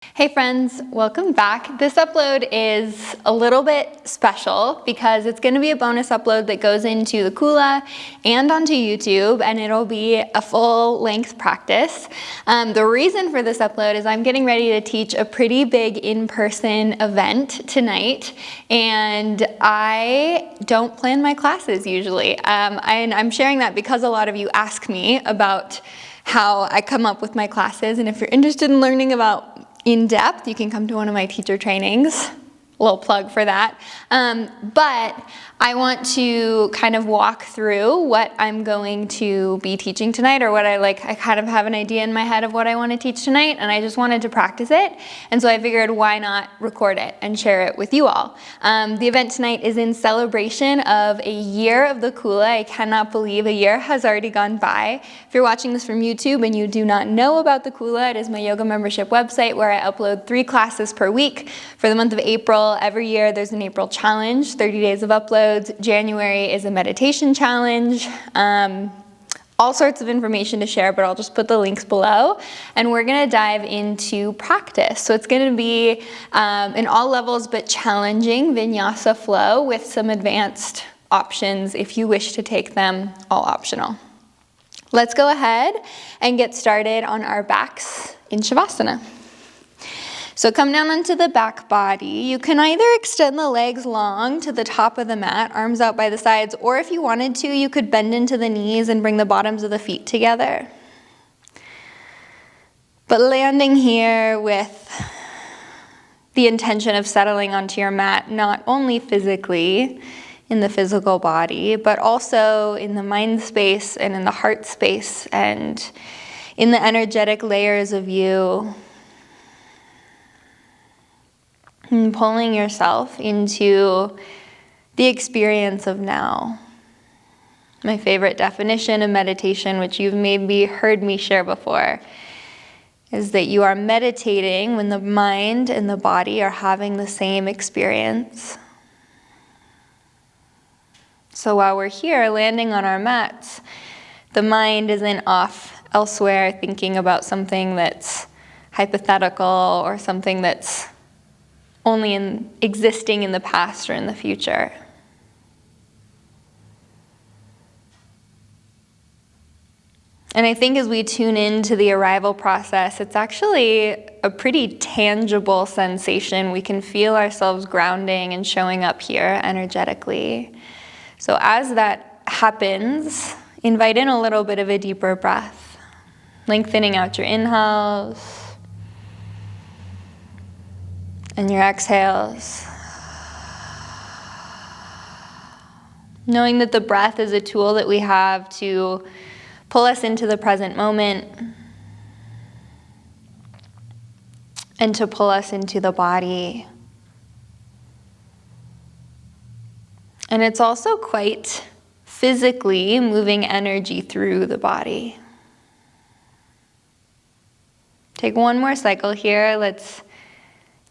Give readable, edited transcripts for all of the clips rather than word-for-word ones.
Hey friends, welcome back. This upload is a little bit special because it's going to be a bonus upload that goes into the Kula and onto YouTube, and it'll be a full-length practice. The reason for this upload is I'm getting ready to teach a pretty big in-person event tonight, and I don't plan my classes usually. And I'm sharing that because a lot of you ask me about how I come up with my classes, and if you're interested in learning about in depth, you can come to one of my teacher trainings. A little plug for that. But I want to kind of walk through what I'm going to be teaching tonight, or what I kind of have an idea in my head of what I want to teach tonight, and I just wanted to practice it. And so I figured, why not record it and share it with you all? The event tonight is in celebration of a year of the Kula. I cannot believe a year has already gone by. If you're watching this from YouTube and you do not know about the Kula, it is my yoga membership website where I upload 3 classes per week. For the month of April, every year there's an April challenge, 30 days of uploads. January is a meditation challenge. All sorts of information to share, but I'll just put the links below. And we're gonna dive into practice. So it's gonna be in all levels, but challenging Vinyasa flow with some advanced options if you wish to take them, all optional. Let's go ahead and get started on our backs in Shavasana. So come down onto the back body. You can either extend the legs long to the top of the mat, arms out by the sides, or if you wanted to, you could bend into the knees and bring the bottoms of the feet together. But landing here with the intention of settling onto your mat, not only physically in the physical body, but also in the mind space and in the heart space and in the energetic layers of you. And pulling yourself into the experience of now. My favorite definition of meditation, which you've maybe heard me share before, is that you are meditating when the mind and the body are having the same experience. So while we're here landing on our mats, the mind isn't off elsewhere thinking about something that's hypothetical or something that's only existing in the past or in the future. And I think as we tune into the arrival process, it's actually a pretty tangible sensation. We can feel ourselves grounding and showing up here energetically. So as that happens, invite in a little bit of a deeper breath, lengthening out your inhales and your exhales. Knowing that the breath is a tool that we have to pull us into the present moment and to pull us into the body. And it's also quite physically moving energy through the body. Take one more cycle here. Let's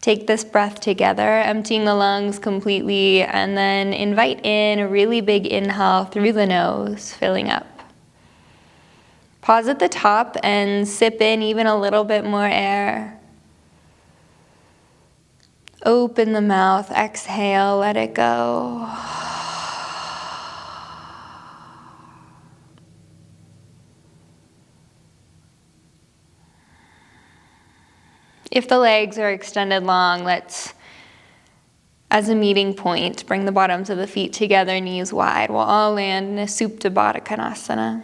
take this breath together, emptying the lungs completely, and then invite in a really big inhale through the nose, filling up. Pause at the top and sip in even a little bit more air. Open the mouth, exhale, let it go. If the legs are extended long, let's, as a meeting point, bring the bottoms of the feet together, knees wide. We'll all land in a Supta Baddha Konasana.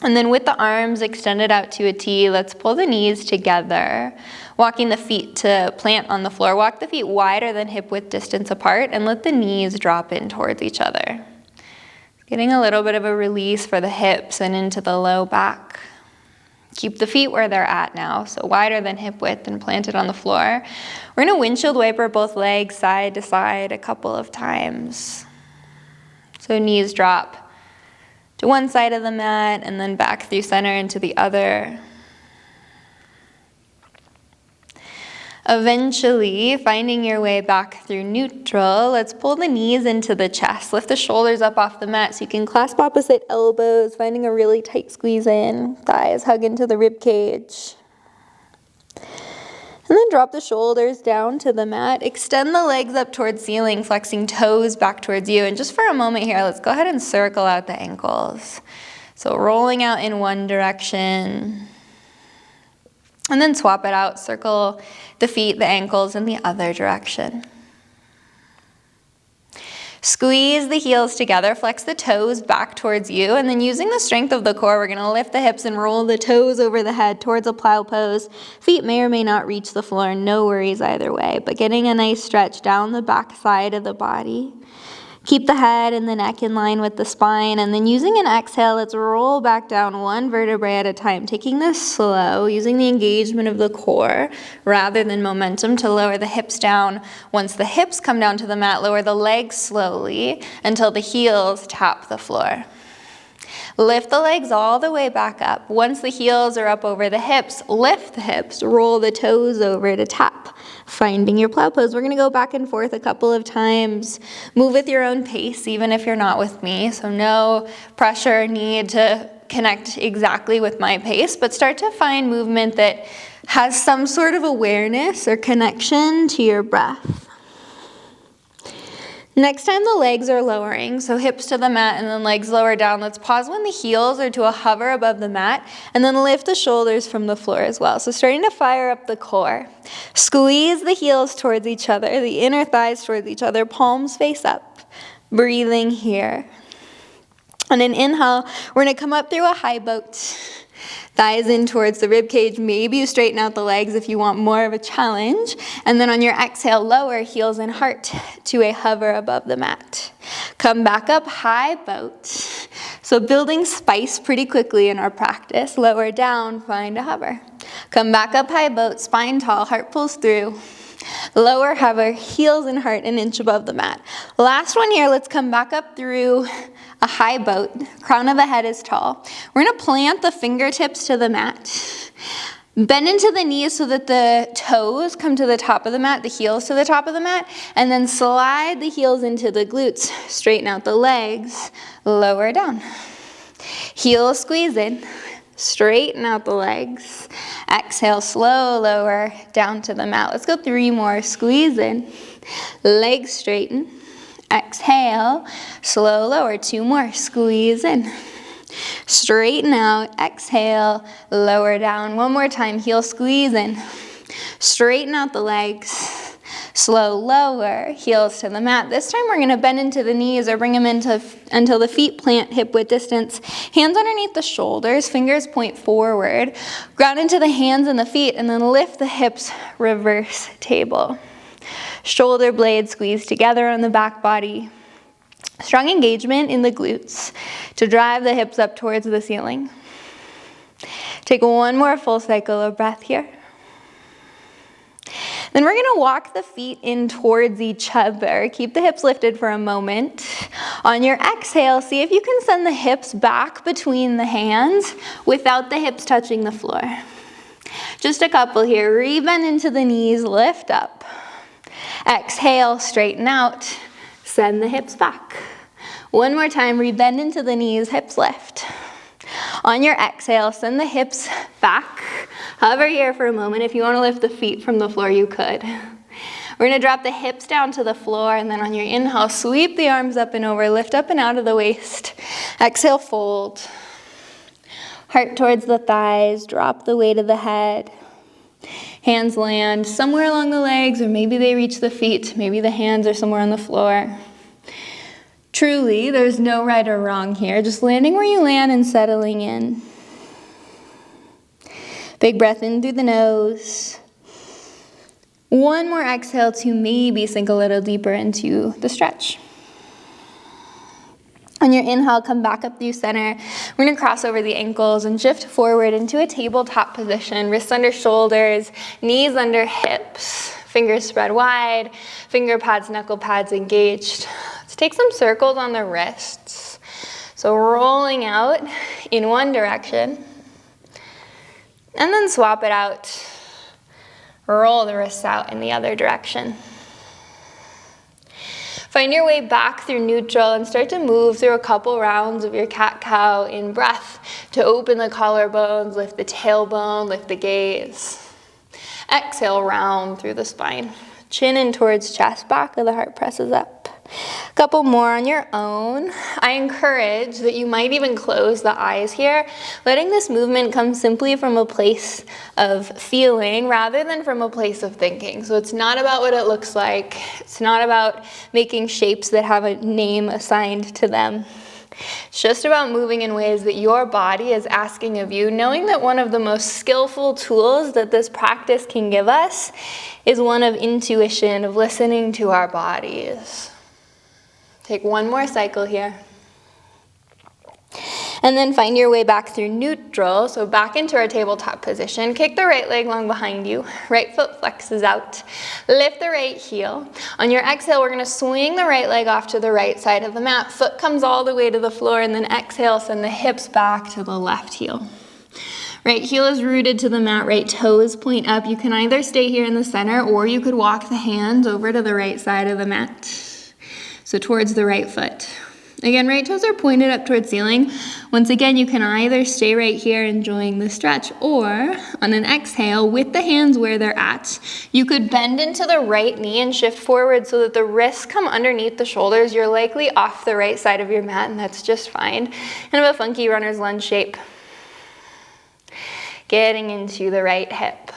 And then with the arms extended out to a T, let's pull the knees together, walking the feet to plant on the floor. Walk the feet wider than hip width distance apart and let the knees drop in towards each other. Getting a little bit of a release for the hips and into the low back. Keep the feet where they're at now, so wider than hip width and planted on the floor. We're going to windshield wiper both legs side to side a couple of times. So knees drop to one side of the mat and then back through center into the other. Eventually, finding your way back through neutral, let's pull the knees into the chest. Lift the shoulders up off the mat so you can clasp opposite elbows, finding a really tight squeeze in. Thighs hug into the rib cage. And then drop the shoulders down to the mat. Extend the legs up towards ceiling, flexing toes back towards you. And just for a moment here, let's go ahead and circle out the ankles. So rolling out in one direction. And then swap it out. Circle the feet, the ankles in the other direction. Squeeze the heels together, flex the toes back towards you, and then using the strength of the core, we're going to lift the hips and roll the toes over the head towards a plow pose. Feet may or may not reach the floor, no worries either way, but getting a nice stretch down the back side of the body. Keep the head and the neck in line with the spine, and then using an exhale, let's roll back down one vertebrae at a time, taking this slow, using the engagement of the core rather than momentum to lower the hips down. Once the hips come down to the mat, lower the legs slowly until the heels tap the floor. Lift the legs all the way back up. Once the heels are up over the hips, lift the hips, roll the toes over to tap. Finding your plow pose. We're going to go back and forth a couple of times. Move with your own pace, even if you're not with me. So no pressure, need to connect exactly with my pace, but start to find movement that has some sort of awareness or connection to your breath. Next time the legs are lowering, so hips to the mat and then legs lower down, let's pause when the heels are to a hover above the mat and then lift the shoulders from the floor as well. So starting to fire up the core. Squeeze the heels towards each other, the inner thighs towards each other, palms face up. Breathing here. On an inhale, we're going to come up through a high boat. Thighs in towards the rib cage. Maybe you straighten out the legs if you want more of a challenge. And then on your exhale, lower heels and heart to a hover above the mat. Come back up, high boat. So building spice pretty quickly in our practice. Lower down, find a hover. Come back up, high boat, spine tall, heart pulls through. Lower hover, heels and heart an inch above the mat. Last one here, let's come back up through a high boat. Crown of the head is tall. We're going to plant the fingertips to the mat. Bend into the knees so that the toes come to the top of the mat, the heels to the top of the mat, and then slide the heels into the glutes. Straighten out the legs, lower down. Heels squeeze in. Straighten out the legs. Exhale, slow lower down to the mat. Let's go 3 more. Squeeze in. Legs straighten. Exhale, slow lower. 2 more. Squeeze in. Straighten out. Exhale, lower down. 1 more time. Heel squeeze in. Straighten out the legs. Slow lower, heels to the mat. This time we're going to bend into the knees or bring them into until the feet plant hip width distance. Hands underneath the shoulders, fingers point forward. Ground into the hands and the feet and then lift the hips, reverse table. Shoulder blades squeeze together on the back body. Strong engagement in the glutes to drive the hips up towards the ceiling. Take 1 more full cycle of breath here. Then we're going to walk the feet in towards each other. Keep the hips lifted for a moment. On your exhale, see if you can send the hips back between the hands without the hips touching the floor. Just a couple here. Rebend into the knees, lift up. Exhale, straighten out. Send the hips back. 1 more time, rebend into the knees, hips lift. On your exhale, send the hips back. Hover here for a moment. If you want to lift the feet from the floor, you could. We're going to drop the hips down to the floor, and then on your inhale, sweep the arms up and over, lift up and out of the waist. Exhale, fold. Heart towards the thighs, drop the weight of the head. Hands land somewhere along the legs, or maybe they reach the feet. Maybe the hands are somewhere on the floor. Truly, there's no right or wrong here. Just landing where you land and settling in. Big breath in through the nose. 1 more exhale to maybe sink a little deeper into the stretch. On your inhale, come back up through center. We're going to cross over the ankles and shift forward into a tabletop position. Wrists under shoulders, knees under hips. Fingers spread wide, finger pads, knuckle pads engaged. Let's take some circles on the wrists. So rolling out in one direction. And then swap it out. Roll the wrists out in the other direction. Find your way back through neutral and start to move through a couple rounds of your cat-cow in breath to open the collarbones, lift the tailbone, lift the gaze. Exhale, round through the spine. Chin in towards chest, back of the heart presses up. A couple more on your own. I encourage that you might even close the eyes here, letting this movement come simply from a place of feeling rather than from a place of thinking. So it's not about what it looks like. It's not about making shapes that have a name assigned to them. It's just about moving in ways that your body is asking of you, knowing that one of the most skillful tools that this practice can give us is one of intuition, of listening to our bodies. Take one more cycle here. And then find your way back through neutral, so back into our tabletop position. Kick the right leg long behind you. Right foot flexes out. Lift the right heel. On your exhale, we're gonna swing the right leg off to the right side of the mat. Foot comes all the way to the floor, and then exhale, send the hips back to the left heel. Right heel is rooted to the mat, right toes point up. You can either stay here in the center, or you could walk the hands over to the right side of the mat. So towards the right foot. Again, right toes are pointed up towards ceiling. Once again, you can either stay right here enjoying the stretch, or on an exhale, with the hands where they're at, you could bend into the right knee and shift forward so that the wrists come underneath the shoulders. You're likely off the right side of your mat, and that's just fine. Kind of a funky runner's lunge shape. Getting into the right hip.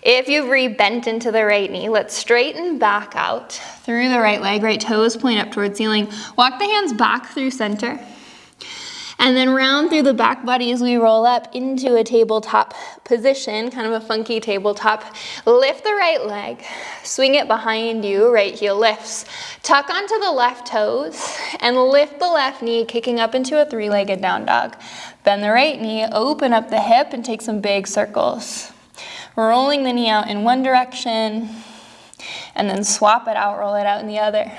If you've re-bent into the right knee, let's straighten back out through the right leg. Right toes point up towards ceiling. Walk the hands back through center. And then round through the back body as we roll up into a tabletop position, kind of a funky tabletop. Lift the right leg, swing it behind you, right heel lifts. Tuck onto the left toes and lift the left knee, kicking up into a three-legged down dog. Bend the right knee, open up the hip and take some big circles. Rolling the knee out in one direction, and then swap it out, roll it out in the other.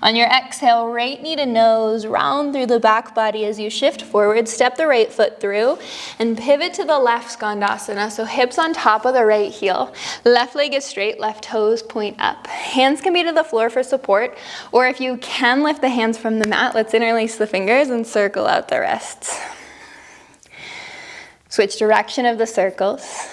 On your exhale, right knee to nose, round through the back body as you shift forward, step the right foot through, and pivot to the left Skandasana, so hips on top of the right heel. Left leg is straight, left toes point up. Hands can be to the floor for support, or if you can lift the hands from the mat, let's interlace the fingers and circle out the wrists. Switch direction of the circles.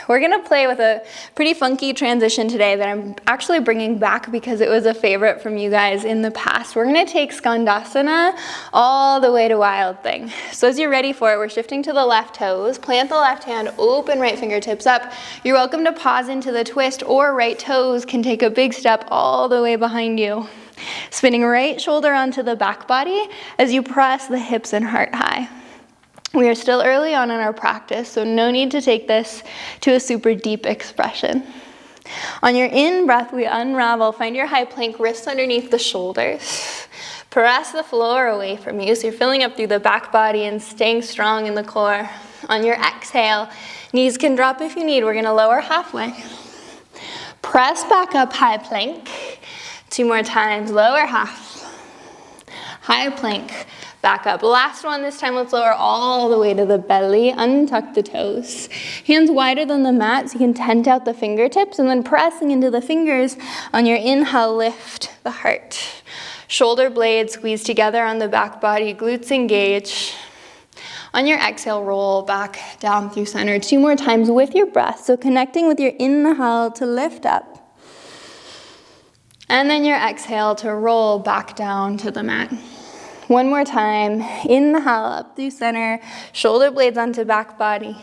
We're gonna play with a pretty funky transition today that I'm actually bringing back because it was a favorite from you guys in the past. We're gonna take Skandasana all the way to Wild Thing. So as you're ready for it, we're shifting to the left toes, plant the left hand, open right fingertips up. You're welcome to pause into the twist, or right toes can take a big step all the way behind you. Spinning right shoulder onto the back body as you press the hips and heart high. We are still early on in our practice, so no need to take this to a super deep expression. On your in-breath, we unravel. Find your high plank, wrists underneath the shoulders. Press the floor away from you, so you're filling up through the back body and staying strong in the core. On your exhale, knees can drop if you need. We're gonna lower halfway. Press back up, high plank. 2 more times, lower half. High plank. Back up. Last one, this time let's lower all the way to the belly, untuck the toes. Hands wider than the mat so you can tent out the fingertips, and then pressing into the fingers. On your inhale, lift the heart. Shoulder blades squeeze together on the back body, glutes engage. On your exhale, roll back down through center 2 more times with your breath. So connecting with your inhale to lift up. And then your exhale to roll back down to the mat. 1 more time, inhale up through center, shoulder blades onto back body.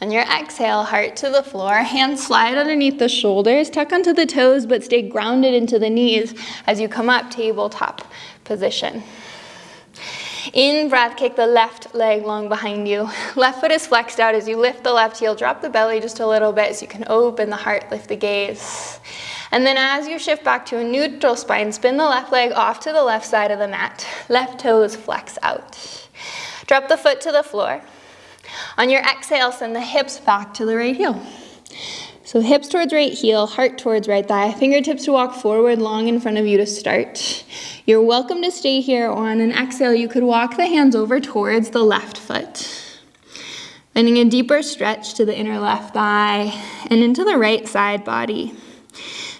On your exhale, heart to the floor, hands slide underneath the shoulders, tuck onto the toes, but stay grounded into the knees as you come up, tabletop position. In breath, kick the left leg long behind you. Left foot is flexed out as you lift the left heel, drop the belly just a little bit so you can open the heart, lift the gaze. And then as you shift back to a neutral spine, spin the left leg off to the left side of the mat. Left toes flex out. Drop the foot to the floor. On your exhale, send the hips back to the right heel. So hips towards right heel, heart towards right thigh, fingertips to walk forward long in front of you to start. You're welcome to stay here, or on an exhale, you could walk the hands over towards the left foot. Finding a deeper stretch to the inner left thigh and into the right side body.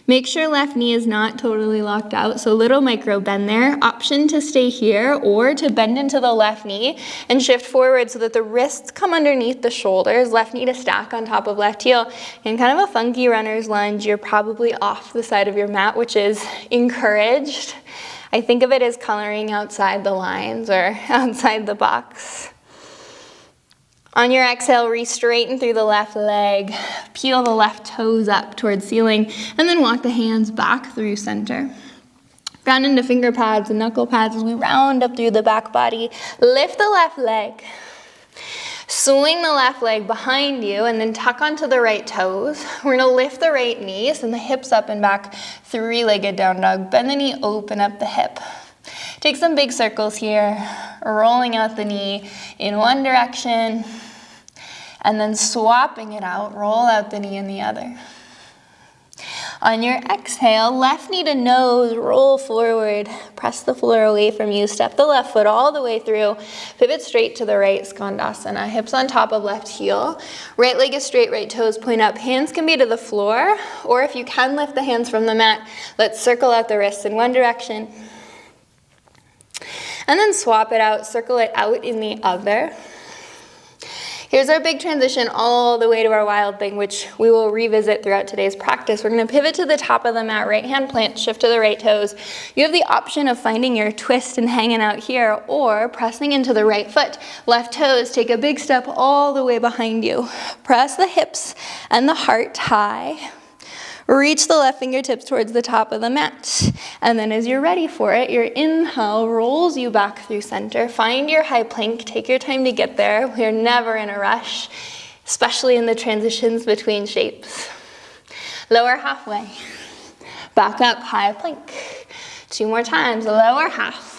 Make sure left knee is not totally locked out, so little micro bend there. Option to stay here or to bend into the left knee and shift forward so that the wrists come underneath the shoulders, left knee to stack on top of left heel. In kind of a funky runner's lunge, you're probably off the side of your mat, which is encouraged. I think of it as coloring outside the lines or outside the box. On your exhale, re-straighten through the left leg, peel the left toes up towards ceiling, and then walk the hands back through center. Round into finger pads and knuckle pads as we round up through the back body. Lift the left leg. Swing the left leg behind you and then tuck onto the right toes. We're gonna lift the right knee, send the hips up and back, three-legged down dog. Bend the knee, open up the hip. Take some big circles here, rolling out the knee in one direction, and then swapping it out, roll out the knee in the other. On your exhale, left knee to nose, roll forward, press the floor away from you, step the left foot all the way through, pivot straight to the right, Skandasana, hips on top of left heel, right leg is straight, right toes point up, hands can be to the floor, or if you can lift the hands from the mat, let's circle out the wrists in one direction, and then swap it out, circle it out in the other. Here's our big transition all the way to our wild thing, which we will revisit throughout today's practice. We're gonna pivot to the top of the mat, right hand plant, shift to the right toes. You have the option of finding your twist and hanging out here, or pressing into the right foot. Left toes, take a big step all the way behind you. Press the hips and the heart high. Reach the left fingertips towards the top of the mat. And then as you're ready for it, your inhale rolls you back through center. Find your high plank, take your time to get there. We're never in a rush, especially in the transitions between shapes. Lower halfway. Back up, high plank. 2 more times, lower half.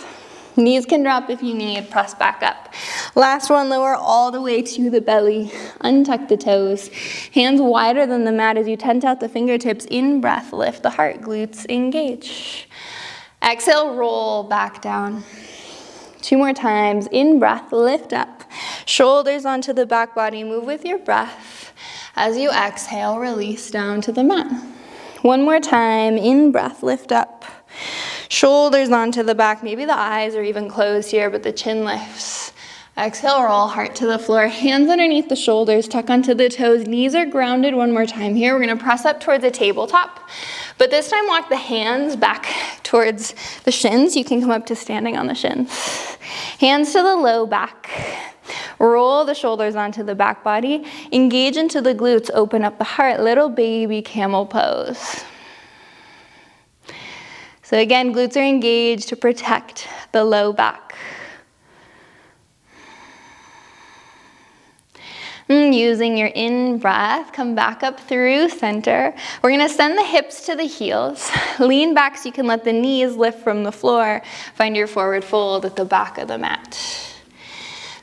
Knees can drop if you need, press back up. Last one, lower all the way to the belly. Untuck the toes. Hands wider than the mat as you tent out the fingertips. In breath, lift the heart, glutes engage. Exhale, roll back down. 2 more times. In breath, lift up. Shoulders onto the back body, move with your breath. As you exhale, release down to the mat. 1 more time. In breath, lift up. Shoulders onto the back, maybe the eyes are even closed here, but the chin lifts. Exhale, roll, heart to the floor, hands underneath the shoulders, tuck onto the toes, knees are grounded. 1 more time here. We're gonna press up towards a tabletop, but this time walk the hands back towards the shins. You can come up to standing on the shins. Hands to the low back. Roll the shoulders onto the back body, engage into the glutes, open up the heart, little baby camel pose. So again, glutes are engaged to protect the low back. Using your in-breath, come back up through center. We're gonna send the hips to the heels. Lean back so you can let the knees lift from the floor. Find your forward fold at the back of the mat.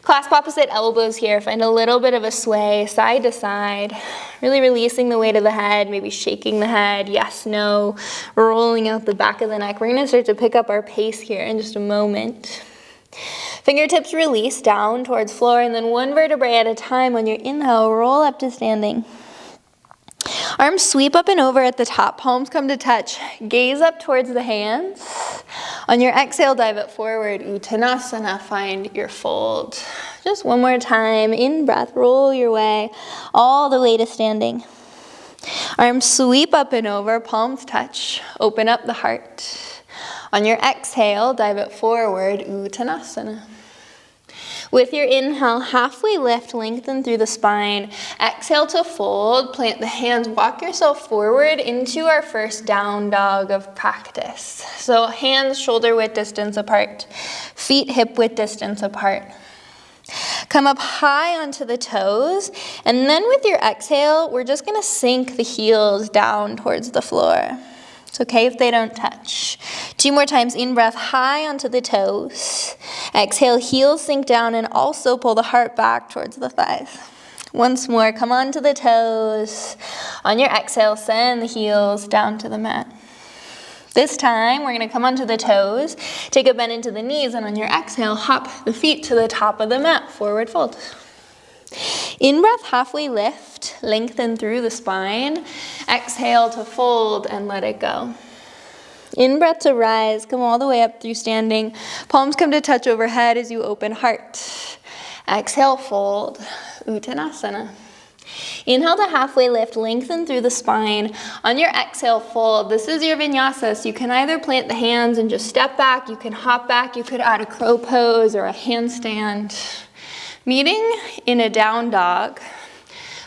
Clasp opposite elbows here. Find a little bit of a sway, side to side. Really releasing the weight of the head, maybe shaking the head, yes, no. Rolling out the back of the neck. We're gonna start to pick up our pace here in just a moment. Fingertips release down towards floor, and then 1 vertebrae at a time. On your inhale, roll up to standing. Arms sweep up and over at the top, palms come to touch. Gaze up towards the hands. On your exhale, dive it forward. Uttanasana, find your fold. Just 1 more time. In breath, roll your way all the way to standing. Arms sweep up and over, palms touch. Open up the heart. On your exhale, dive it forward. Uttanasana. With your inhale, halfway lift, lengthen through the spine. Exhale to fold, plant the hands, walk yourself forward into our first down dog of practice. So hands shoulder width distance apart, feet hip width distance apart. Come up high onto the toes, and then with your exhale, we're just gonna sink the heels down towards the floor. It's okay if they don't touch. 2 more times, in breath, high onto the toes. Exhale, heels sink down and also pull the heart back towards the thighs. Once more, come onto the toes. On your exhale, send the heels down to the mat. This time, we're gonna come onto the toes, take a bend into the knees, and on your exhale, hop the feet to the top of the mat, forward fold. In breath, halfway lift, lengthen through the spine. Exhale to fold and let it go. In breath to rise, come all the way up through standing. Palms come to touch overhead as you open heart. Exhale, fold, Uttanasana. Inhale to halfway lift, lengthen through the spine. On your exhale, fold. This is your vinyasa, so you can either plant the hands and just step back, you can hop back, you could add a crow pose or a handstand. Meeting in a down dog,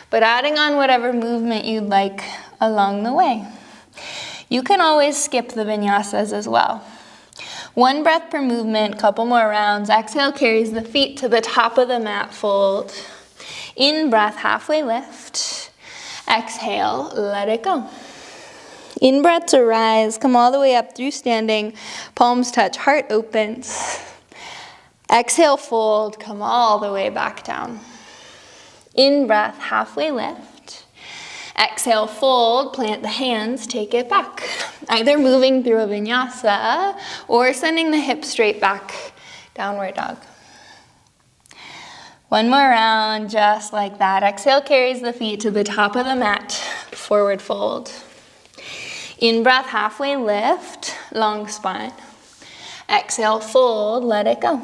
but adding on whatever movement you'd like along the way. You can always skip the vinyasas as well. 1 breath per movement, couple more rounds. Exhale carries the feet to the top of the mat, fold. In breath, halfway lift. Exhale, let it go. In breath to rise, come all the way up through standing. Palms touch, heart opens. Exhale, fold, come all the way back down. In breath, halfway lift. Exhale, fold, plant the hands, take it back. Either moving through a vinyasa or sending the hips straight back, downward dog. 1 more round, just like that. Exhale carries the feet to the top of the mat, forward fold. In breath, halfway lift, long spine. Exhale, fold, let it go.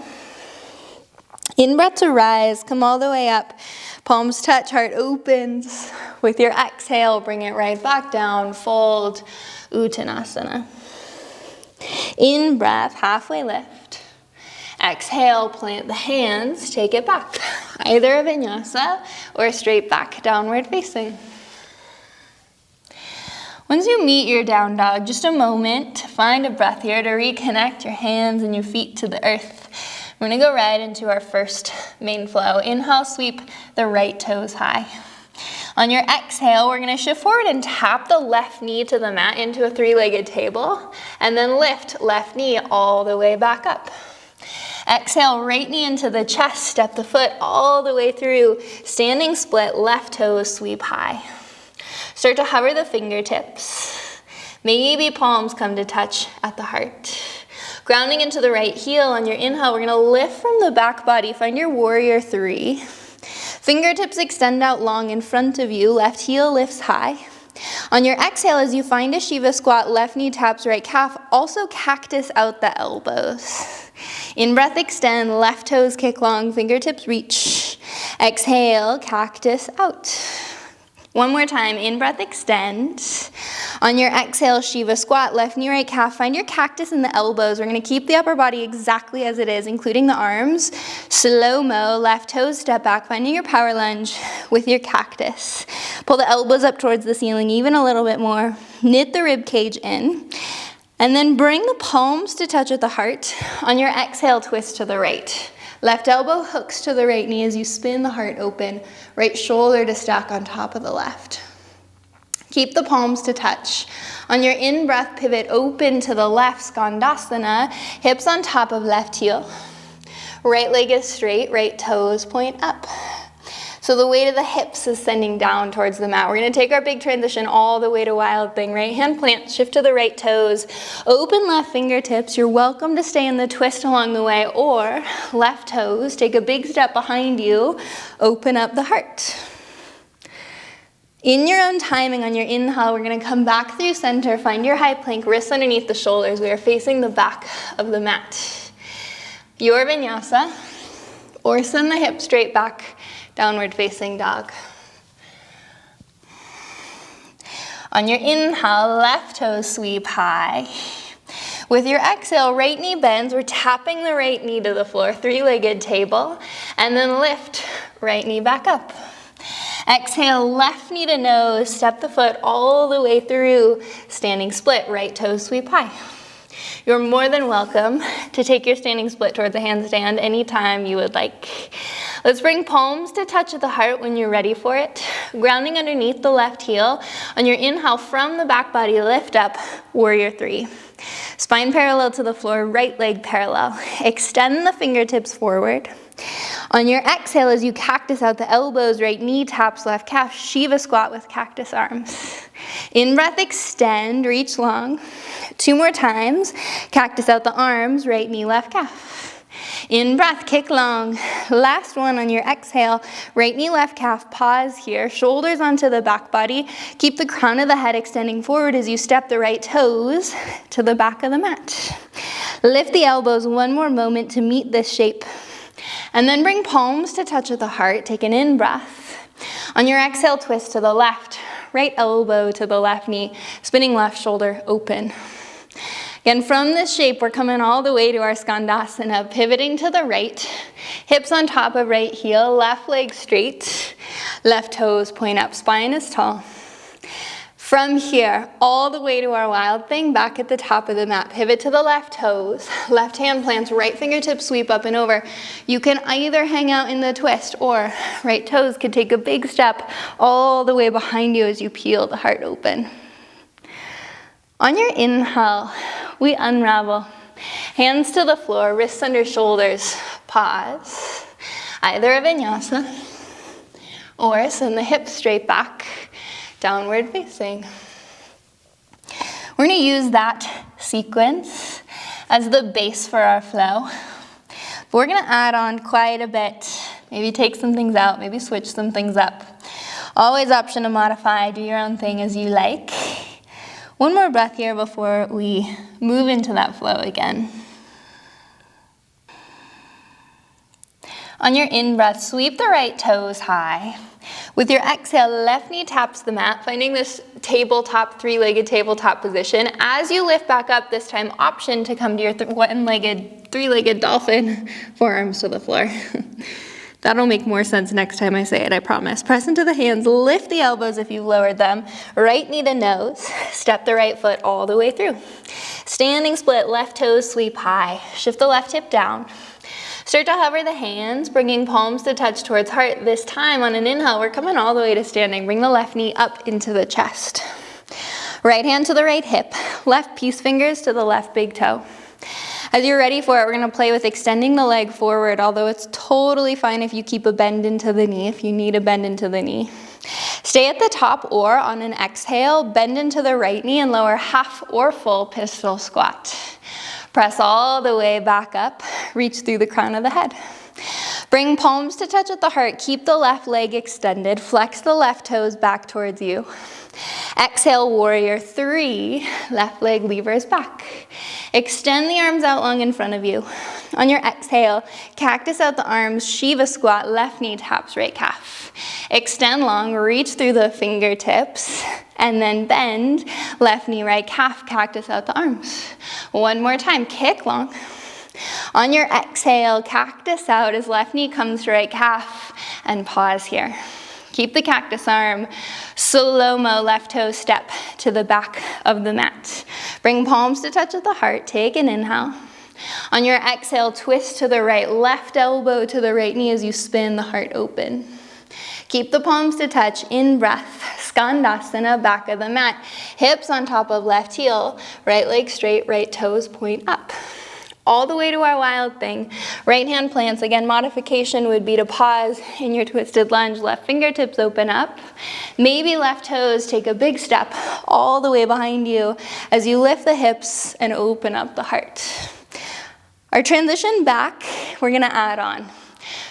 In breath to rise, come all the way up. Palms touch, heart opens. With your exhale, bring it right back down, fold, Uttanasana. In breath, halfway lift. Exhale, plant the hands, take it back. Either a vinyasa or straight back, downward facing. Once you meet your down dog, just a moment to find a breath here to reconnect your hands and your feet to the earth. We're gonna go right into our first main flow. Inhale, sweep the right toes high. On your exhale, we're gonna shift forward and tap the left knee to the mat into a 3-legged table, and then lift left knee all the way back up. Exhale, right knee into the chest, step the foot all the way through, standing split, left toes sweep high. Start to hover the fingertips. Maybe palms come to touch at the heart. Grounding into the right heel. On your inhale, we're gonna lift from the back body. Find your warrior 3. Fingertips extend out long in front of you. Left heel lifts high. On your exhale, as you find a Shiva squat, left knee taps right calf. Also cactus out the elbows. In breath, extend. Left toes kick long. Fingertips reach. Exhale, cactus out. 1 more time. In breath, extend. On your exhale, Shiva squat, left knee, right calf. Find your cactus in the elbows. We're gonna keep the upper body exactly as it is, including the arms. Slow-mo, left toes step back, finding your power lunge with your cactus. Pull the elbows up towards the ceiling even a little bit more. Knit the rib cage in. And then bring the palms to touch at the heart. On your exhale, twist to the right. Left elbow hooks to the right knee as you spin the heart open. Right shoulder to stack on top of the left. Keep the palms to touch. On your in-breath, pivot open to the left, Skandasana. Hips on top of left heel. Right leg is straight, right toes point up. So the weight of the hips is sending down towards the mat. We're gonna take our big transition all the way to wild thing. Right hand plant, shift to the right toes. Open left fingertips. You're welcome to stay in the twist along the way, or left toes, take a big step behind you, open up the heart. In your own timing, on your inhale, we're gonna come back through center, find your high plank, wrists underneath the shoulders. We are facing the back of the mat. Your vinyasa, or send the hips straight back, downward facing dog. On your inhale, left toes sweep high. With your exhale, right knee bends. We're tapping the right knee to the floor, 3-legged table, and then lift right knee back up. Exhale, left knee to nose, step the foot all the way through, standing split, right toes sweep high. You're more than welcome to take your standing split towards a handstand anytime you would like. Let's bring palms to touch at the heart when you're ready for it. Grounding underneath the left heel. On your inhale, from the back body, lift up, warrior 3. Spine parallel to the floor, right leg parallel. Extend the fingertips forward. On your exhale, as you cactus out the elbows, right knee taps left calf, Shiva squat with cactus arms. In breath, extend, reach long. 2 more times. Cactus out the arms, right knee, left calf. In breath, kick long. Last one on your exhale. Right knee, left calf, pause here. Shoulders onto the back body. Keep the crown of the head extending forward as you step the right toes to the back of the mat. Lift the elbows one more moment to meet this shape. And then bring palms to touch at the heart. Take an in breath. On your exhale, twist to the left. Right elbow to the left knee. Spinning left shoulder open. Again, from this shape, we're coming all the way to our Skandasana, pivoting to the right, hips on top of right heel, left leg straight, left toes point up, spine is tall. From here, all the way to our wild thing, back at the top of the mat, pivot to the left toes, left hand plants, right fingertips sweep up and over. You can either hang out in the twist or right toes could take a big step all the way behind you as you peel the heart open. On your inhale, we unravel. Hands to the floor, wrists under shoulders, pause. Either a vinyasa or send the hips straight back, downward facing. We're gonna use that sequence as the base for our flow. But we're gonna add on quite a bit. Maybe take some things out, maybe switch some things up. Always option to modify, do your own thing as you like. One more breath here before we move into that flow again. On your in-breath, sweep the right toes high. With your exhale, left knee taps the mat, finding this tabletop, three-legged tabletop position. As you lift back up this time, option to come to your one-legged, three-legged dolphin, forearms to the floor. That'll make more sense next time I say it, I promise. Press into the hands, lift the elbows if you've lowered them. Right knee to nose, step the right foot all the way through. Standing split, left toes sweep high. Shift the left hip down. Start to hover the hands, bringing palms to touch towards heart. This time on an inhale, we're coming all the way to standing. Bring the left knee up into the chest. Right hand to the right hip, left peace fingers to the left big toe. As you're ready for it, we're gonna play with extending the leg forward, although it's totally fine if you keep a bend into the knee, if you need a bend into the knee. Stay at the top or on an exhale, bend into the right knee and lower half or full pistol squat. Press all the way back up, reach through the crown of the head. Bring palms to touch at the heart, keep the left leg extended, flex the left toes back towards you. Exhale, warrior three, left leg levers back. Extend the arms out long in front of you. On your exhale, cactus out the arms, Shiva squat, left knee taps right calf. Extend long, reach through the fingertips, and then bend, left knee, right calf, cactus out the arms. One more time, kick long. On your exhale, cactus out as left knee comes to right calf, and pause here. Keep the cactus arm, slow-mo left toe step to the back of the mat. Bring palms to touch at the heart, take an inhale. On your exhale, twist to the right, left elbow to the right knee as you spin the heart open. Keep the palms to touch, in breath, Skandasana, back of the mat. Hips on top of left heel, right leg straight, right toes point up. All the way to our wild thing. Right hand plants, again, modification would be to pause in your twisted lunge, left fingertips open up. Maybe left toes take a big step all the way behind you as you lift the hips and open up the heart. Our transition back, we're gonna add on.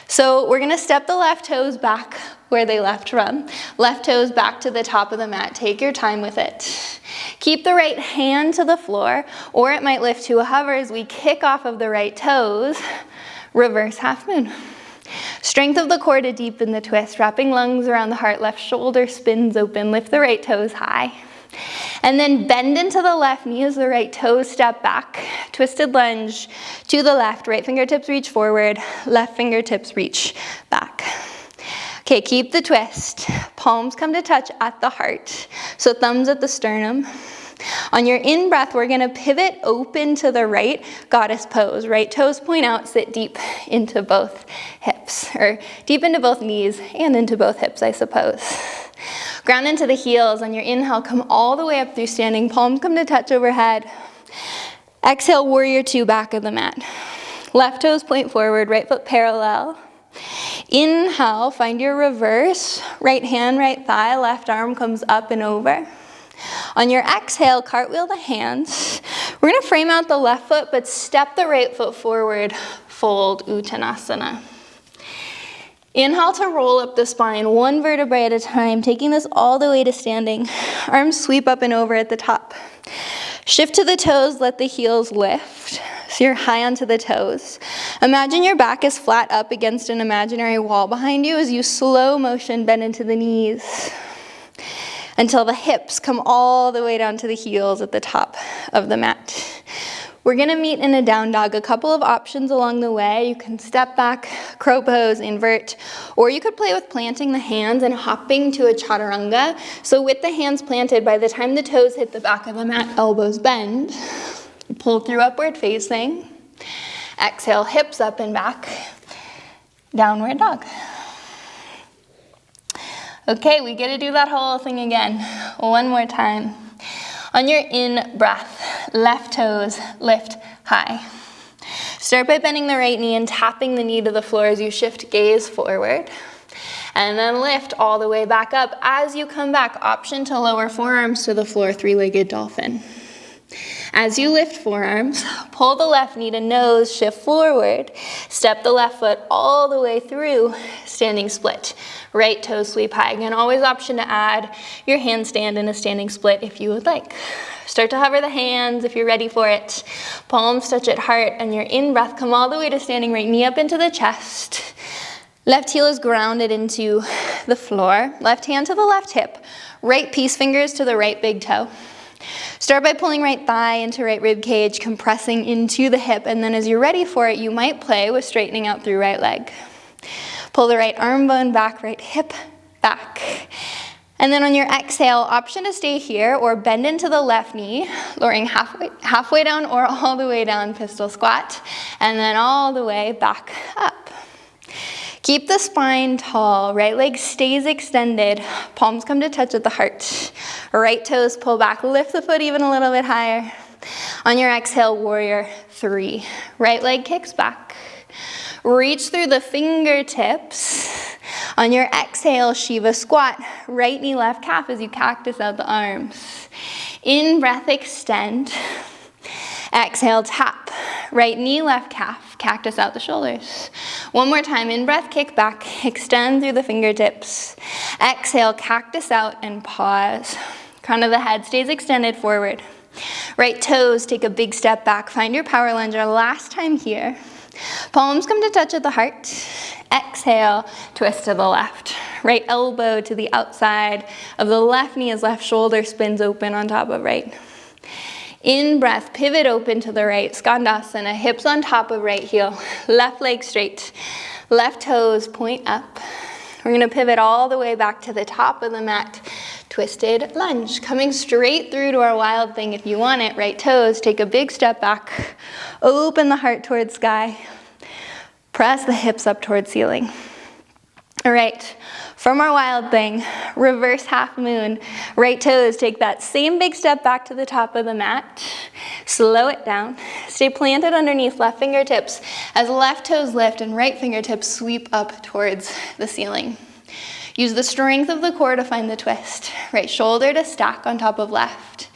So we're gonna step the left toes back where they left from. Left toes back to the top of the mat. Take your time with it. Keep the right hand to the floor, or it might lift to a hover as we kick off of the right toes. Reverse half moon. Strength of the core to deepen the twist. Wrapping lungs around the heart. Left shoulder spins open. Lift the right toes high. And then bend into the left knee as the right toes step back. Twisted lunge to the left. Right fingertips reach forward. Left fingertips reach back. Okay, keep the twist. Palms come to touch at the heart. So thumbs at the sternum. On your in-breath, we're gonna pivot open to the right, goddess pose. Right toes point out, sit deep into both hips, or deep into both knees and into both hips, I suppose. Ground into the heels. On your inhale, come all the way up through standing. Palms come to touch overhead. Exhale, warrior two, back of the mat. Left toes point forward, right foot parallel. Inhale, find your reverse. Right hand, right thigh, left arm comes up and over. On your exhale, cartwheel the hands. We're gonna frame out the left foot, but step the right foot forward fold Uttanasana. Inhale to roll up the spine, one vertebrae at a time, taking this all the way to standing. Arms sweep up and over at the top. Shift to the toes, let the heels lift. So you're high onto the toes. Imagine your back is flat up against an imaginary wall behind you as you slow motion bend into the knees until the hips come all the way down to the heels at the top of the mat. We're gonna meet in a down dog. A couple of options along the way. You can step back, crow pose, invert, or you could play with planting the hands and hopping to a chaturanga. So with the hands planted, by the time the toes hit the back of the mat, elbows bend. Pull through upward facing. Exhale, hips up and back. Downward dog. Okay, we get to do that whole thing again. One more time. On your in-breath, left toes lift high. Start by bending the right knee and tapping the knee to the floor as you shift gaze forward. And then lift all the way back up. As you come back, option to lower forearms to the floor, three-legged dolphin. As you lift forearms, pull the left knee to nose, shift forward. Step the left foot all the way through, standing split. Right toe sweep high. Again, always option to add your handstand in a standing split if you would like. Start to hover the hands if you're ready for it. Palms touch at heart, and your in-breath, come all the way to standing, right knee up into the chest. Left heel is grounded into the floor. Left hand to the left hip. Right peace fingers to the right big toe. Start by pulling right thigh into right rib cage, compressing into the hip, and then as you're ready for it, you might play with straightening out through right leg. Pull the right arm bone back, right hip back. And then on your exhale, option to stay here or bend into the left knee, lowering halfway down or all the way down, pistol squat, and then all the way back up. Keep the spine tall, right leg stays extended, palms come to touch at the heart. Right toes pull back, lift the foot even a little bit higher. On your exhale, warrior three. Right leg kicks back. Reach through the fingertips. On your exhale, Shiva squat. Right knee, left calf as you cactus out the arms. In breath, extend. Exhale, tap. Right knee, left calf, cactus out the shoulders. One more time, in breath, kick back, extend through the fingertips. Exhale, cactus out and pause. Crown of the head stays extended forward. Right toes take a big step back. Find your power lunge, our last time here. Palms come to touch at the heart. Exhale, twist to the left. Right elbow to the outside of the left knee as left shoulder spins open on top of right. In breath, pivot open to the right, Skandasana, hips on top of right heel, left leg straight, left toes point up. We're gonna pivot all the way back to the top of the mat, twisted lunge. Coming straight through to our wild thing if you want it, right toes, take a big step back, open the heart towards sky, press the hips up towards ceiling. All right, from our wild thing, reverse half moon, right toes, take that same big step back to the top of the mat, slow it down, stay planted underneath left fingertips as left toes lift and right fingertips sweep up towards the ceiling. Use the strength of the core to find the twist, right shoulder to stack on top of left.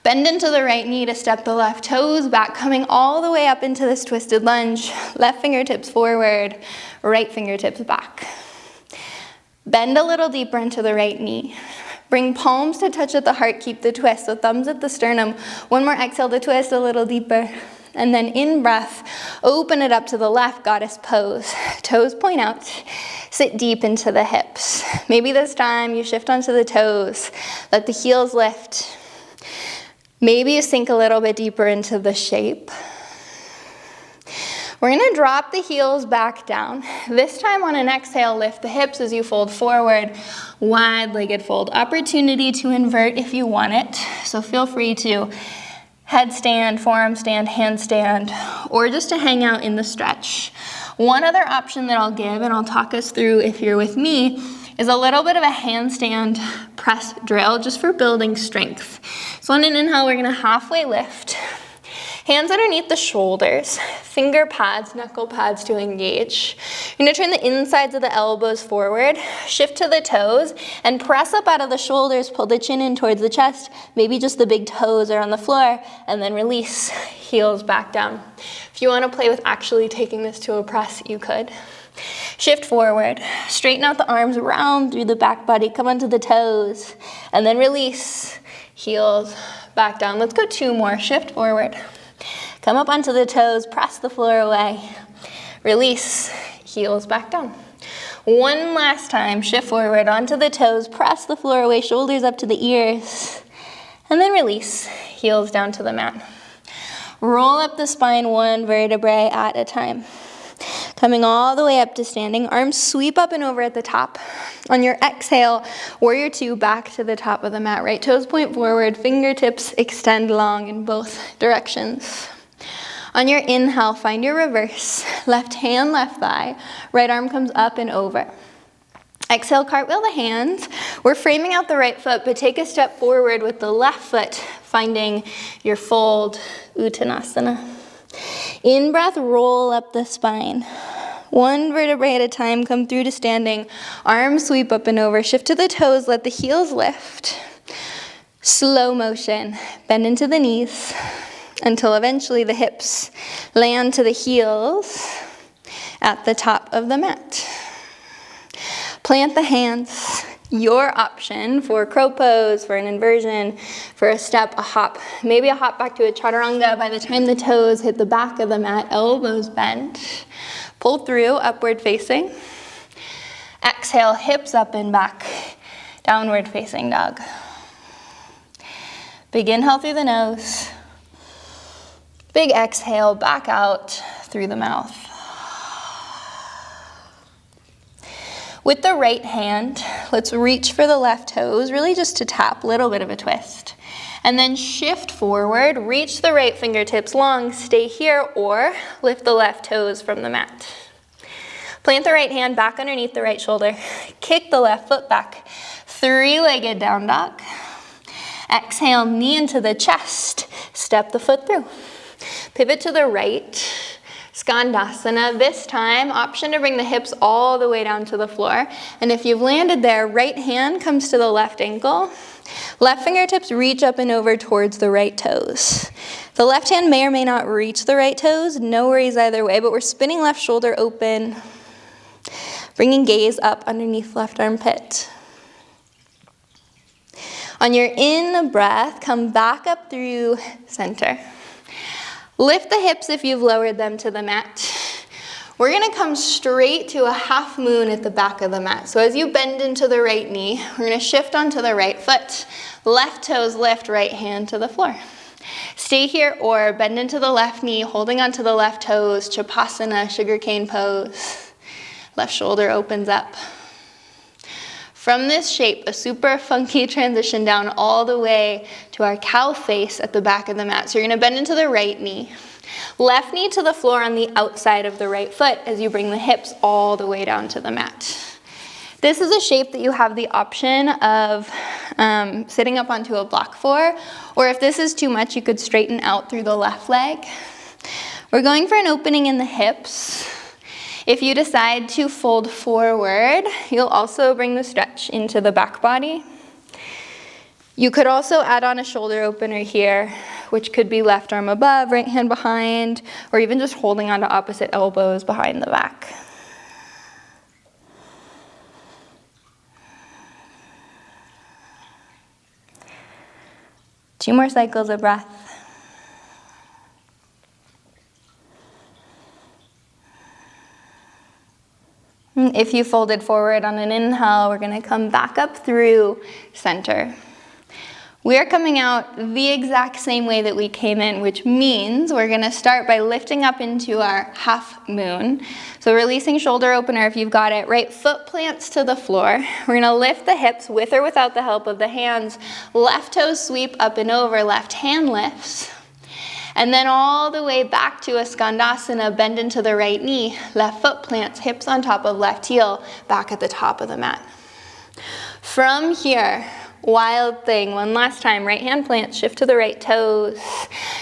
Bend into the right knee to step the left toes back, coming all the way up into this twisted lunge, left fingertips forward, right fingertips back. Bend a little deeper into the right knee. Bring palms to touch at the heart, keep the twist, so thumbs at the sternum. One more exhale to twist a little deeper. And then in breath, open it up to the left, goddess pose. Toes point out, sit deep into the hips. Maybe this time you shift onto the toes, let the heels lift. Maybe you sink a little bit deeper into the shape. We're gonna drop the heels back down. This time on an exhale, lift the hips as you fold forward, wide-legged fold. Opportunity to invert if you want it. So feel free to headstand, forearm stand, handstand, or just to hang out in the stretch. One other option that I'll give, and I'll talk us through if you're with me, is a little bit of a handstand press drill just for building strength. So on an inhale, we're gonna halfway lift. Hands underneath the shoulders, finger pads, knuckle pads to engage. You're gonna turn the insides of the elbows forward, shift to the toes, and press up out of the shoulders, pull the chin in towards the chest, maybe just the big toes are on the floor, and then release, heels back down. If you wanna play with actually taking this to a press, you could. Shift forward, straighten out the arms, round through the back body, come onto the toes, and then release, heels back down. Let's go 2 more, shift forward. Come up onto the toes, press the floor away. Release, heels back down. One last time, shift forward onto the toes, press the floor away, shoulders up to the ears. And then release, heels down to the mat. Roll up the spine 1 vertebrae at a time. Coming all the way up to standing, arms sweep up and over at the top. On your exhale, warrior 2 back to the top of the mat. Right toes point forward, fingertips extend long in both directions. On your inhale, find your reverse. Left hand, left thigh. Right arm comes up and over. Exhale, cartwheel the hands. We're framing out the right foot, but take a step forward with the left foot, finding your fold, Uttanasana. In breath, roll up the spine. 1 vertebrae at a time, come through to standing. Arms sweep up and over. Shift to the toes, let the heels lift. Slow motion, bend into the knees until eventually the hips land to the heels at the top of the mat. Plant the hands. Your option for crow pose, for an inversion, for a step, a hop. Maybe a hop back to a chaturanga. By the time the toes hit the back of the mat, elbows bent. Pull through, upward facing. Exhale, hips up and back. Downward facing dog. Big inhale through the nose. Big exhale, back out through the mouth. With the right hand, let's reach for the left toes, really just to tap, a little bit of a twist. And then shift forward, reach the right fingertips long, stay here, or lift the left toes from the mat. Plant the right hand back underneath the right shoulder. Kick the left foot back. 3-legged down dog. Exhale, knee into the chest. Step the foot through. Pivot to the right. Skandasana. This time, option to bring the hips all the way down to the floor. And if you've landed there, right hand comes to the left ankle. Left fingertips reach up and over towards the right toes. The left hand may or may not reach the right toes. No worries either way, but we're spinning left shoulder open. Bringing gaze up underneath left armpit. On your in breath, come back up through center. Lift the hips if you've lowered them to the mat. We're gonna come straight to a half moon at the back of the mat. So as you bend into the right knee, we're gonna shift onto the right foot. Left toes lift, right hand to the floor. Stay here or bend into the left knee, holding onto the left toes, Chapasana, sugarcane pose. Left shoulder opens up. From this shape, a super funky transition down all the way to our cow face at the back of the mat. So you're gonna bend into the right knee. Left knee to the floor on the outside of the right foot as you bring the hips all the way down to the mat. This is a shape that you have the option of sitting up onto a block for, or if this is too much, you could straighten out through the left leg. We're going for an opening in the hips. If you decide to fold forward, you'll also bring the stretch into the back body. You could also add on a shoulder opener here, which could be left arm above, right hand behind, or even just holding onto opposite elbows behind the back. Two more cycles of breath. If you folded forward on an inhale, we're going to come back up through center. We are coming out the exact same way that we came in, which means we're going to start by lifting up into our half moon. So releasing shoulder opener if you've got it. Right foot plants to the floor. We're going to lift the hips with or without the help of the hands. Left toes sweep up and over. Left hand lifts. And then all the way back to a Skandasana, bend into the right knee. Left foot plants, hips on top of left heel, back at the top of the mat. From here, Wild thing. One last time. Right hand plant, shift to the right toes.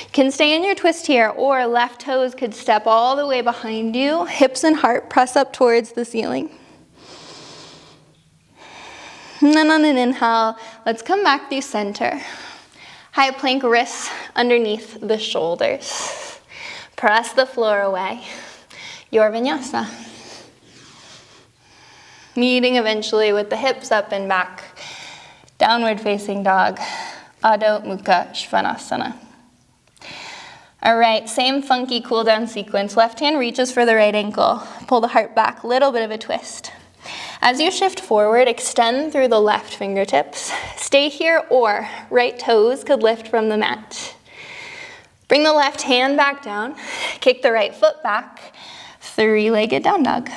You can stay in your twist here, or left toes could step all the way behind you. Hips and heart press up towards the ceiling. And then on an inhale, let's come back through center. High plank, wrists underneath the shoulders. Press the floor away. Your vinyasa. Meeting eventually with the hips up and back. Downward facing dog. Adho Mukha Svanasana. All right, same funky cool down sequence. Left hand reaches for the right ankle. Pull the heart back, little bit of a twist. As you shift forward, extend through the left fingertips. Stay here, or right toes could lift from the mat. Bring the left hand back down. Kick the right foot back. Three-legged down dog.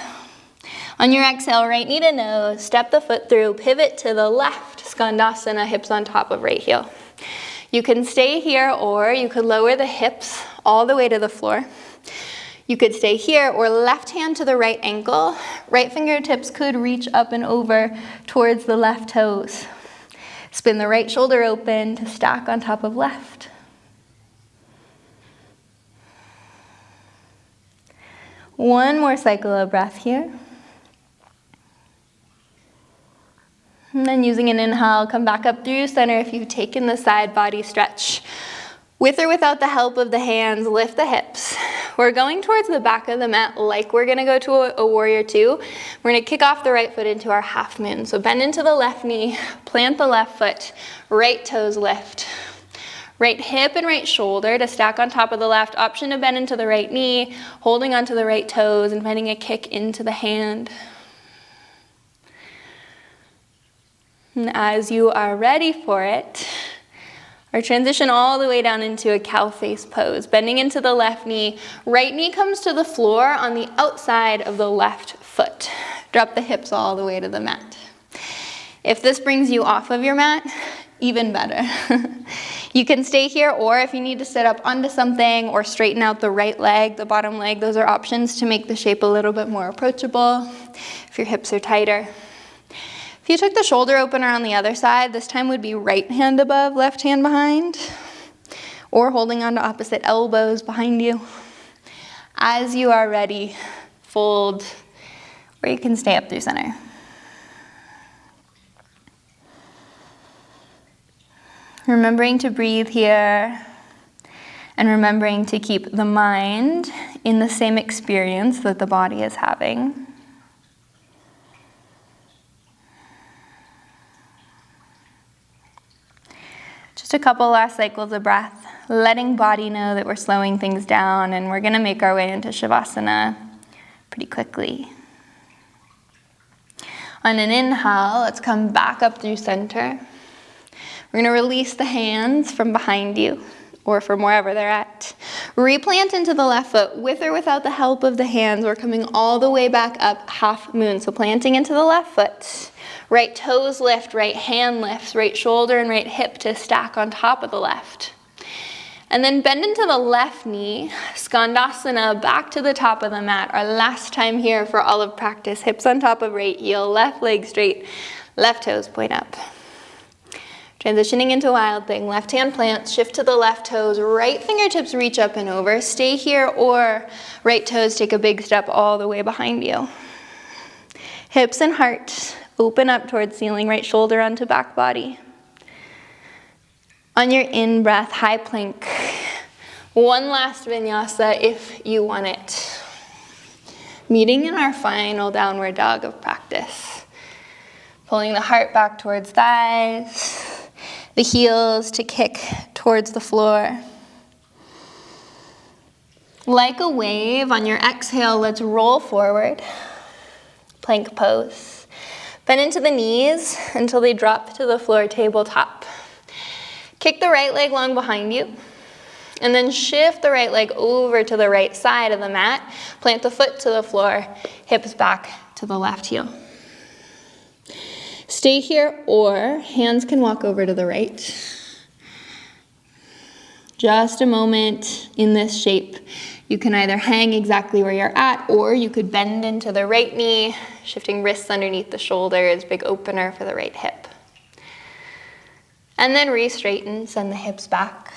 On your exhale, right knee to nose, step the foot through, pivot to the left, Skandasana, hips on top of right heel. You can stay here, or you could lower the hips all the way to the floor. You could stay here, or left hand to the right ankle. Right fingertips could reach up and over towards the left toes. Spin the right shoulder open to stack on top of left. One more cycle of breath here. And then using an inhale, come back up through center if you've taken the side body stretch. With or without the help of the hands, lift the hips. We're going towards the back of the mat like we're gonna go to a warrior two. We're gonna kick off the right foot into our half moon. So bend into the left knee, plant the left foot, right toes lift. Right hip and right shoulder to stack on top of the left. Option to bend into the right knee, holding onto the right toes and finding a kick into the hand. And as you are ready for it, or transition all the way down into a cow face pose. Bending into the left knee, right knee comes to the floor on the outside of the left foot. Drop the hips all the way to the mat. If this brings you off of your mat, even better. You can stay here, or if you need to sit up onto something or straighten out the right leg, the bottom leg, those are options to make the shape a little bit more approachable if your hips are tighter. If you took the shoulder opener on the other side, this time would be right hand above, left hand behind, or holding onto opposite elbows behind you. As you are ready, fold, or you can stay up through center. Remembering to breathe here, and remembering to keep the mind in the same experience that the body is having. Just a couple last cycles of breath, letting body know that we're slowing things down, and we're gonna make our way into Shavasana pretty quickly. On an inhale, let's come back up through center. We're gonna release the hands from behind you, or from wherever they're at. Replant into the left foot, with or without the help of the hands. We're coming all the way back up, half moon. So planting into the left foot. Right toes lift, right hand lifts, right shoulder and right hip to stack on top of the left. And then bend into the left knee, Skandasana, back to the top of the mat. Our last time here for all of practice. Hips on top of right heel, left leg straight, left toes point up. Transitioning into wild thing, left hand plants, shift to the left toes, right fingertips reach up and over. Stay here, or right toes take a big step all the way behind you. Hips and heart open up towards ceiling, right shoulder onto back body. On your in-breath, high plank. One last vinyasa if you want it. Meeting in our final downward dog of practice. Pulling the heart back towards thighs, the heels to kick towards the floor. Like a wave, on your exhale, let's roll forward. Plank pose. Bend into the knees until they drop to the floor, tabletop. Kick the right leg long behind you, and then shift the right leg over to the right side of the mat. Plant the foot to the floor, hips back to the left heel. Stay here, or hands can walk over to the right. Just a moment in this shape. You can either hang exactly where you're at, or you could bend into the right knee, shifting wrists underneath the shoulders, big opener for the right hip. And then re-straighten, send the hips back.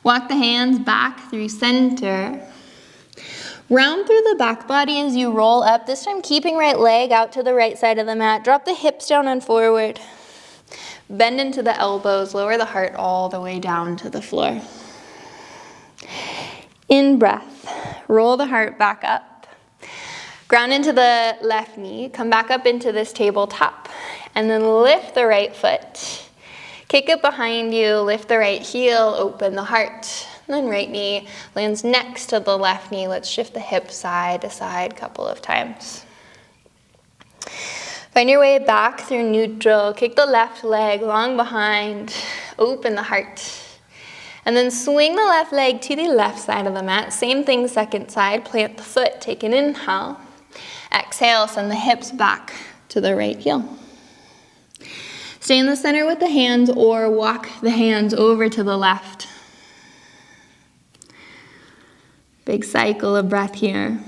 Walk the hands back through center. Round through the back body as you roll up, this time keeping right leg out to the right side of the mat. Drop the hips down and forward. Bend into the elbows, lower the heart all the way down to the floor. In breath, roll the heart back up. Ground into the left knee, come back up into this tabletop, and then lift the right foot. Kick it behind you, lift the right heel, open the heart. And then right knee lands next to the left knee. Let's shift the hips side to side a couple of times. Find your way back through neutral. Kick the left leg long behind. Open the heart. And then swing the left leg to the left side of the mat. Same thing, second side. Plant the foot. Take an inhale. Exhale, send the hips back to the right heel. Stay in the center with the hands or walk the hands over to the left. Big cycle of breath here.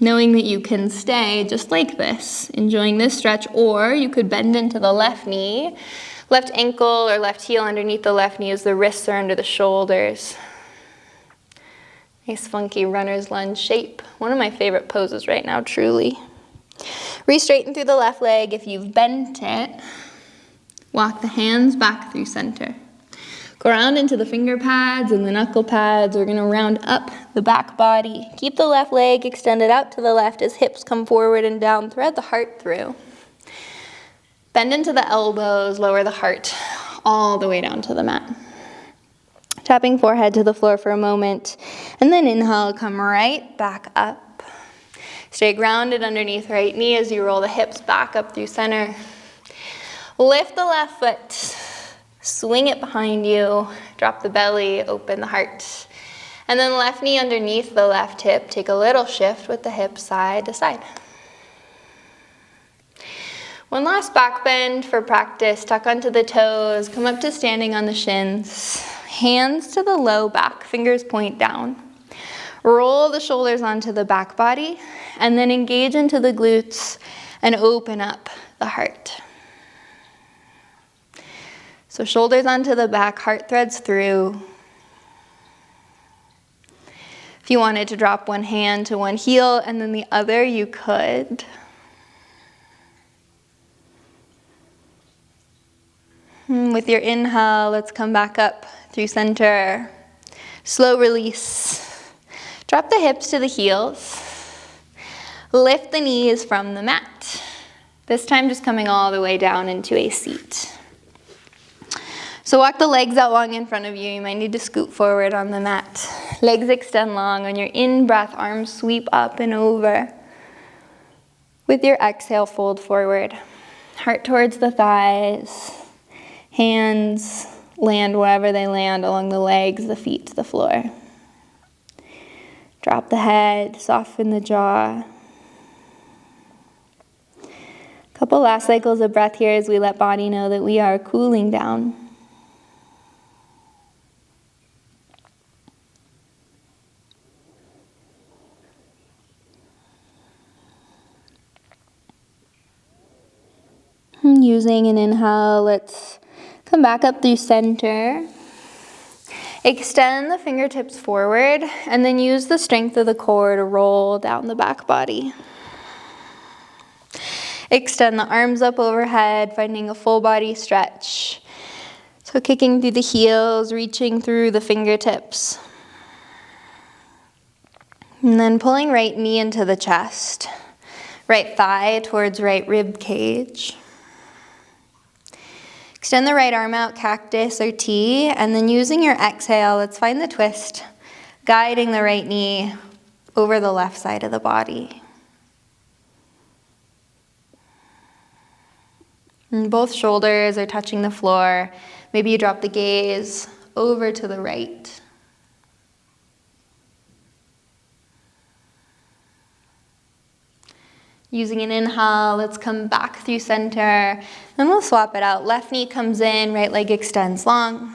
Knowing that you can stay just like this, enjoying this stretch, or you could bend into the left knee, left ankle or left heel underneath the left knee as the wrists are under the shoulders. Nice funky runner's lunge shape. One of my favorite poses right now, truly. Re-straighten through the left leg if you've bent it. Walk the hands back through center. Ground into the finger pads and the knuckle pads. We're gonna round up the back body. Keep the left leg extended out to the left as hips come forward and down. Thread the heart through. Bend into the elbows, lower the heart all the way down to the mat. Tapping forehead to the floor for a moment. And then inhale, come right back up. Stay grounded underneath right knee as you roll the hips back up through center. Lift the left foot. Swing it behind you, drop the belly, open the heart. And then left knee underneath the left hip. Take a little shift with the hips side to side. One last back bend for practice. Tuck onto the toes, come up to standing on the shins. Hands to the low back, fingers point down. Roll the shoulders onto the back body, and then engage into the glutes and open up the heart. So shoulders onto the back, heart threads through. If you wanted to drop one hand to one heel and then the other, you could. With your inhale, let's come back up through center. Slow release. Drop the hips to the heels. Lift the knees from the mat. This time just coming all the way down into a seat. So walk the legs out long in front of you. You might need to scoot forward on the mat. Legs extend long. On your in-breath, arms sweep up and over. With your exhale, fold forward. Heart towards the thighs. Hands land wherever they land along the legs, the feet to the floor. Drop the head, soften the jaw. Couple last cycles of breath here as we let body know that we are cooling down. Using an inhale, let's come back up through center. Extend the fingertips forward and then use the strength of the core to roll down the back body. Extend the arms up overhead, finding a full body stretch. So kicking through the heels, reaching through the fingertips. And then pulling right knee into the chest. Right thigh towards right rib cage. Extend the right arm out, cactus or T, and then using your exhale, let's find the twist, guiding the right knee over the left side of the body. And both shoulders are touching the floor. Maybe you drop the gaze over to the right. Using an inhale, let's come back through center, and we'll swap it out. Left knee comes in, right leg extends long.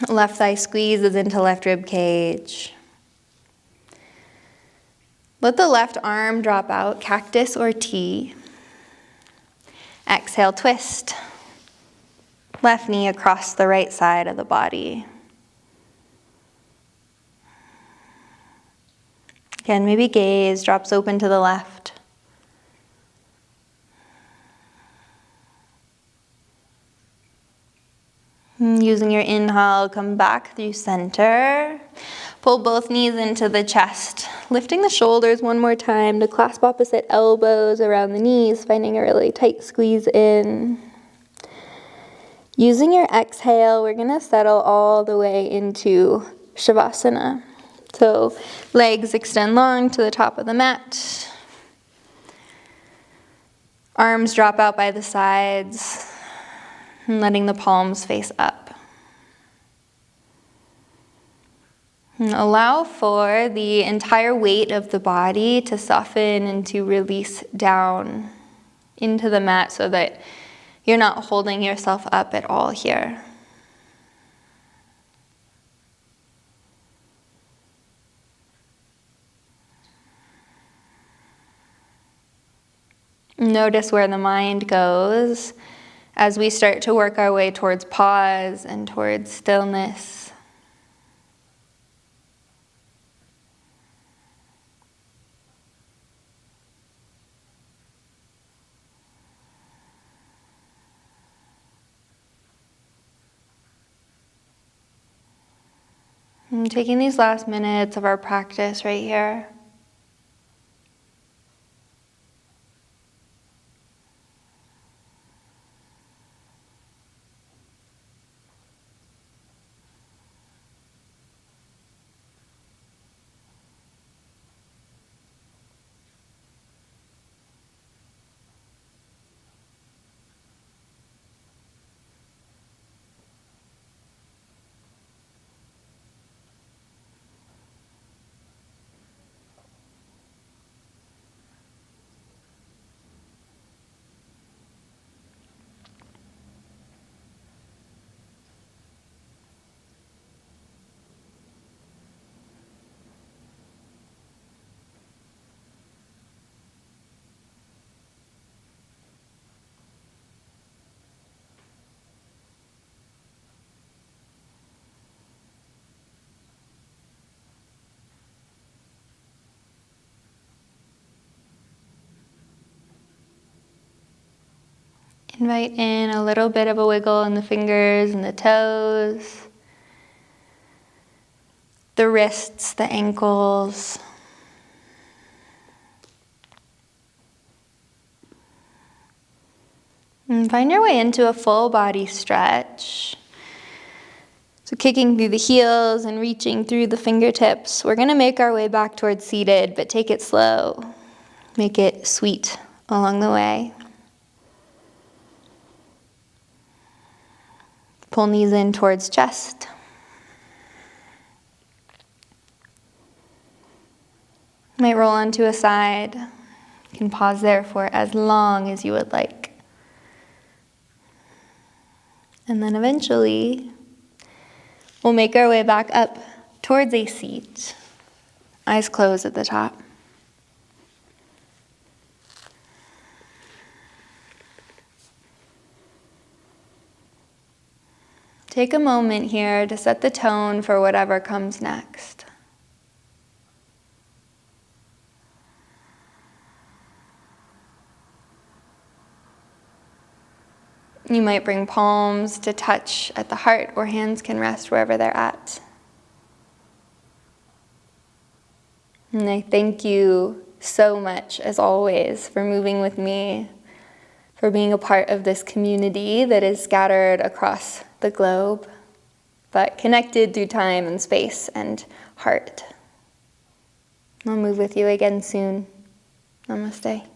Left thigh squeezes into left rib cage. Let the left arm drop out, cactus or T. Exhale, twist. left knee across the right side of the body. Again, maybe gaze drops open to the left. Using your inhale, come back through center. Pull both knees into the chest. Lifting the shoulders one more time to clasp opposite elbows around the knees, finding a really tight squeeze in. Using your exhale, we're going to settle all the way into Shavasana. So legs extend long to the top of the mat. Arms drop out by the sides, and letting the palms face up. And allow for the entire weight of the body to soften and to release down into the mat so that you're not holding yourself up at all here. Notice where the mind goes as we start to work our way towards pause and towards stillness. And taking these last minutes of our practice right here. Invite in a little bit of a wiggle in the fingers and the toes, the wrists, the ankles. And find your way into a full body stretch. So kicking through the heels and reaching through the fingertips. We're going to make our way back towards seated, but take it slow. Make it sweet along the way. Pull knees in towards chest. Might roll onto a side. You can pause there for as long as you would like. And then eventually, we'll make our way back up towards a seat. Eyes closed at the top. Take a moment here to set the tone for whatever comes next. You might bring palms to touch at the heart, or hands can rest wherever they're at. And I thank you so much, as always, for moving with me, for being a part of this community that is scattered across the globe, but connected through time and space and heart. I'll move with you again soon. Namaste.